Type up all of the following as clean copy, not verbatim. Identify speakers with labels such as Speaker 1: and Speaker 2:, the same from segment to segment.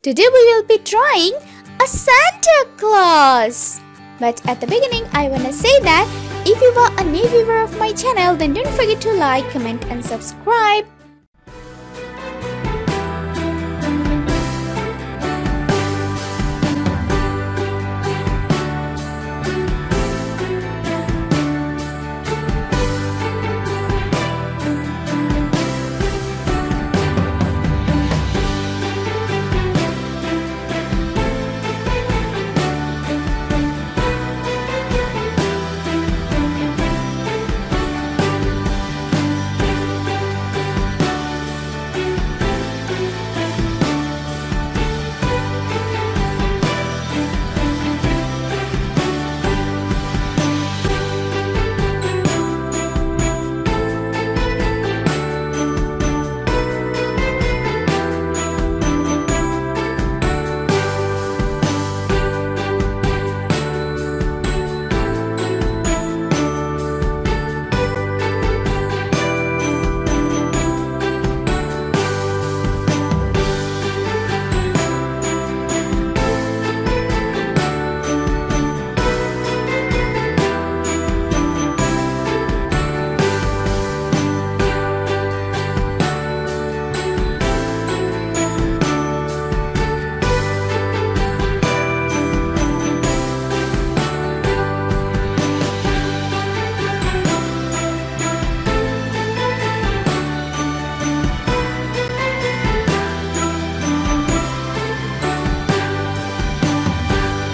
Speaker 1: Today we will be drawing a Santa Claus. But at the beginning I wanna say that if you are a new viewer of my channel, then don't forget to like, comment and subscribe.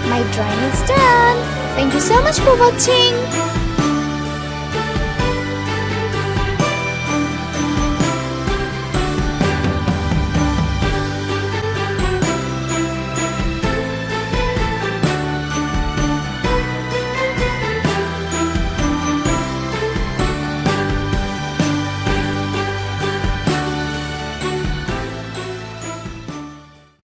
Speaker 1: My drawing is done. Thank you so much for watching.